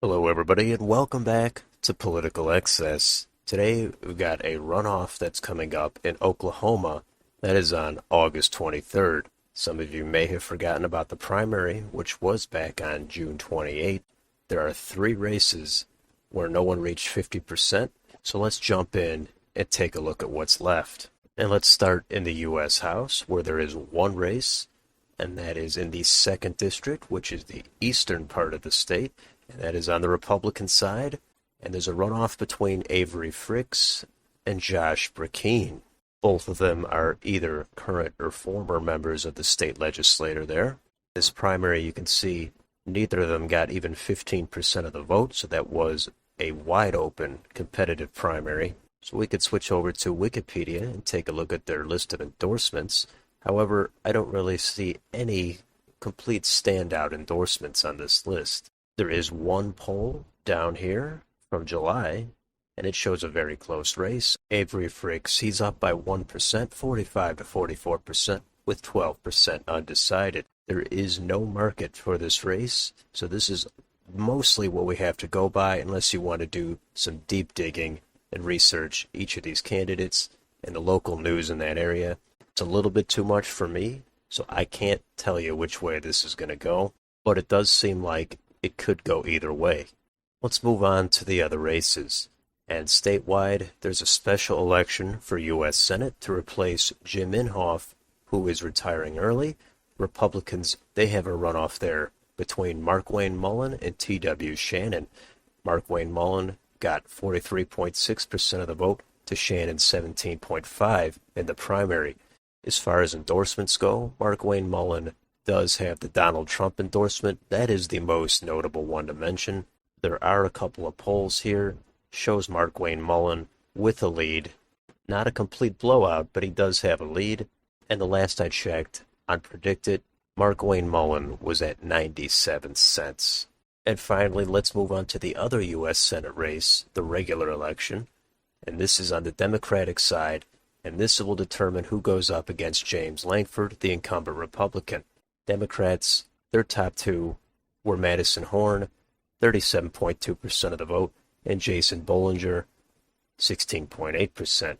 Hello, everybody, and welcome back to Political Excess. Today, we've got a runoff that's coming up in Oklahoma that is on August 23rd. Some of you may have forgotten about the primary, which was back on June 28th. There are three races where no one reached 50%, so let's jump in and take a look at what's left. And let's start in the U.S. House, where there is one race, and that is in the 2nd District, which is the eastern part of the state, and that is on the Republican side. And there's a runoff between Avery Fricks and Josh Brakeen. Both of them are either current or former members of the state legislature there. This primary, you can see, neither of them got even 15% of the vote, so that was a wide open competitive primary. So we could switch over to Wikipedia and take a look at their list of endorsements. However, I don't really see any complete standout endorsements on this list. There is one poll down here from July, and it shows a very close race. Avery Fricks, he's up by 1%, 45 to 44%, with 12% undecided. There is no market for this race, so this is mostly what we have to go by unless you want to do some deep digging and research each of these candidates and the local news in that area. It's a little bit too much for me, so I can't tell you which way this is going to go, but it does seem like it could go either way. Let's move on to the other races. And statewide, there's a special election for U.S. Senate to replace Jim Inhofe, who is retiring early. Republicans, they have a runoff there between Markwayne Mullin and T.W. Shannon. Markwayne Mullin got 43.6% of the vote to Shannon's 17.5% in the primary. As far as endorsements go, Markwayne Mullin does have the Donald Trump endorsement. That is the most notable one to mention. There are a couple of polls here. Shows Markwayne Mullin with a lead. Not a complete blowout, but he does have a lead. And the last I checked on Predicted, Markwayne Mullin was at 97 cents. And finally, let's move on to the other U.S. Senate race, the regular election. And this is on the Democratic side, and this will determine who goes up against James Lankford, the incumbent Republican. Democrats, their top two were Madison Horn, 37.2% of the vote, and Jason Bollinger, 16.8%.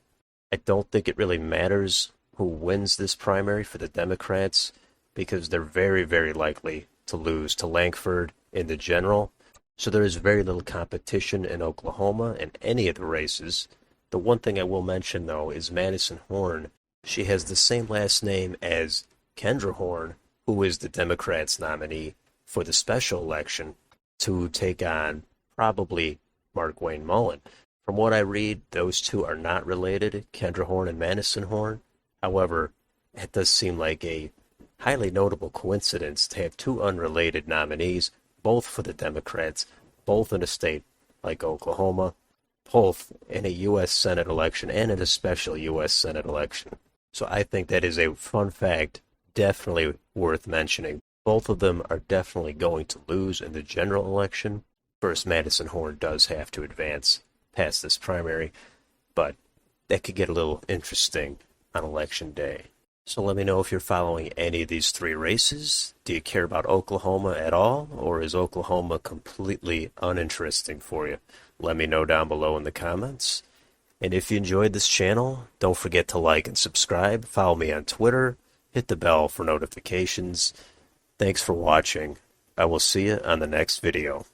I don't think it really matters who wins this primary for the Democrats because they're very, very likely to lose to Lankford in the general. So there is very little competition in Oklahoma in any of the races. The one thing I will mention, though, is Madison Horn. She has the same last name as Kendra Horn, who is the Democrats' nominee for the special election to take on probably Markwayne Mullin. From what I read, those two are not related, Kendra Horn and Madison Horn. However, it does seem like a highly notable coincidence to have two unrelated nominees, both for the Democrats, both in a state like Oklahoma, both in a U.S. Senate election and in a special U.S. Senate election. So I think that is a fun fact, definitely worth mentioning. Both of them are definitely going to lose in the general election. First, Madison Horn does have to advance past this primary, but that could get a little interesting on election day. So let me know if you're following any of these three races. Do you care about Oklahoma at all, or is Oklahoma completely uninteresting for you? Let me know down below in the comments. And if you enjoyed this channel, don't forget to like and subscribe. Follow me on Twitter. Hit the bell for notifications. Thanks for watching. I will see you on the next video.